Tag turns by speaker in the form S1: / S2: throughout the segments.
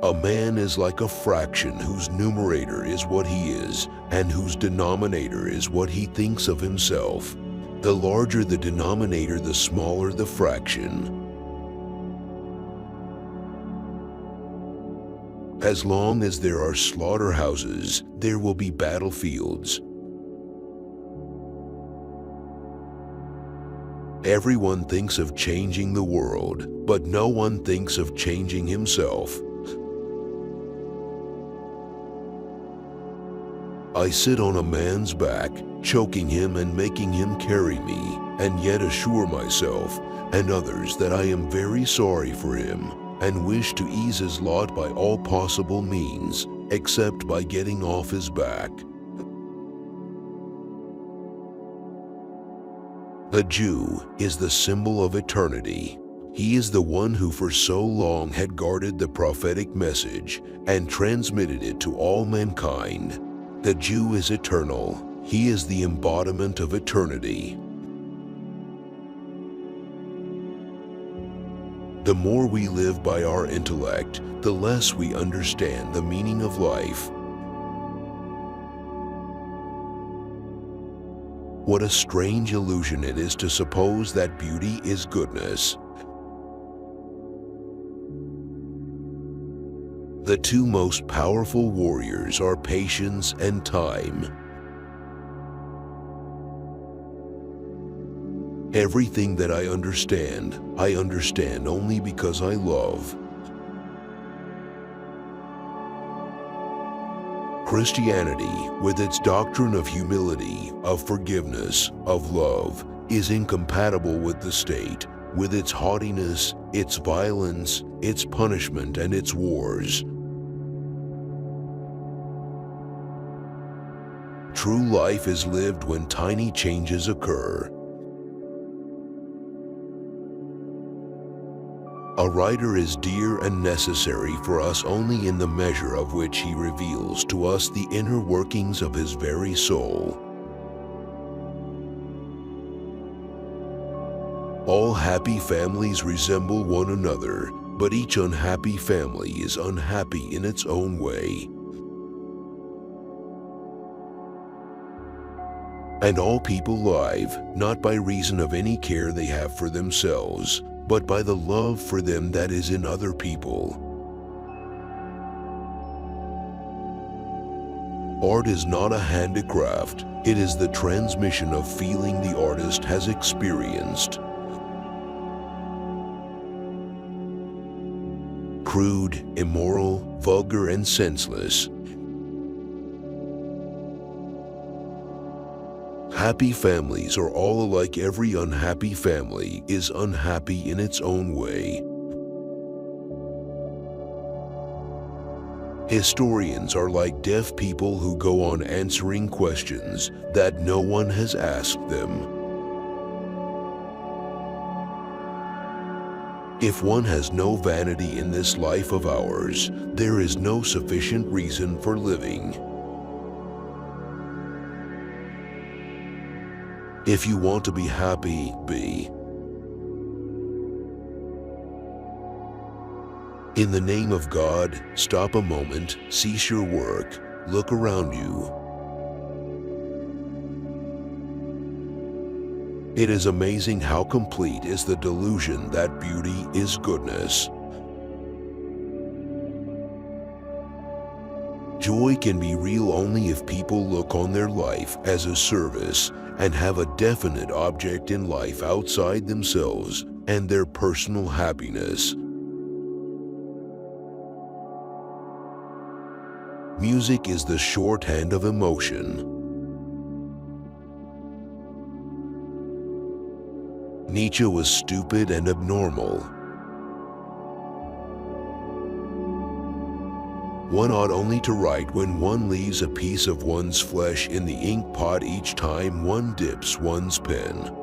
S1: A man is like a fraction whose numerator is what he is and whose denominator is what he thinks of himself. The larger the denominator, the smaller the fraction. As long as there are slaughterhouses, there will be battlefields. Everyone thinks of changing the world, but no one thinks of changing himself. I sit on a man's back, choking him and making him carry me, and yet assure myself and others that I am very sorry for him and wish to ease his lot by all possible means, except by getting off his back. The Jew is the symbol of eternity. He is the one who for so long had guarded the prophetic message and transmitted it to all mankind. The Jew is eternal. He is the embodiment of eternity. The more we live by our intellect, the less we understand the meaning of life. What a strange illusion it is to suppose that beauty is goodness. The two most powerful warriors are patience and time. Everything that I understand only because I love. Christianity, with its doctrine of humility, of forgiveness, of love, is incompatible with the state, with its haughtiness, its violence, its punishment, and its wars. True life is lived when tiny changes occur. A writer is dear and necessary for us only in the measure of which he reveals to us the inner workings of his very soul. All happy families resemble one another, but each unhappy family is unhappy in its own way. And all people live, not by reason of any care they have for themselves, but by the love for them that is in other people. Art is not a handicraft, it is the transmission of feeling the artist has experienced. Crude, immoral, vulgar, and senseless. Happy families are all alike. Every unhappy family is unhappy in its own way. Historians are like deaf people who go on answering questions that no one has asked them. If one has no vanity in this life of ours, there is no sufficient reason for living. If you want to be happy, be. In the name of God, stop a moment, cease your work, look around you. It is amazing how complete is the delusion that beauty is goodness. Joy can be real only if people look on their life as a service and have a definite object in life outside themselves and their personal happiness. Music is the shorthand of emotion. Nietzsche was stupid and abnormal. One ought only to write when one leaves a piece of one's flesh in the ink pot each time one dips one's pen.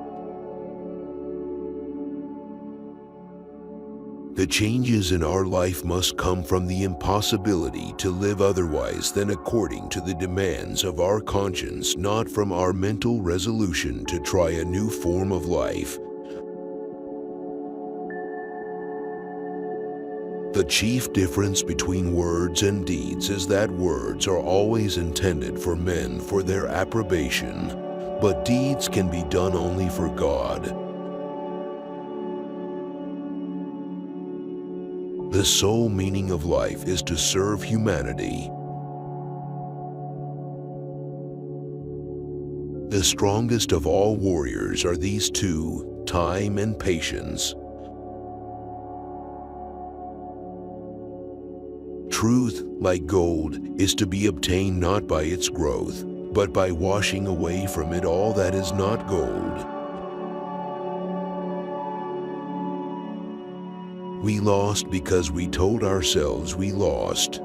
S1: The changes in our life must come from the impossibility to live otherwise than according to the demands of our conscience, not from our mental resolution to try a new form of life. The chief difference between words and deeds is that words are always intended for men for their approbation, but deeds can be done only for God. The sole meaning of life is to serve humanity. The strongest of all warriors are these two, time and patience. Truth, like gold, is to be obtained not by its growth, but by washing away from it all that is not gold. We lost because we told ourselves we lost.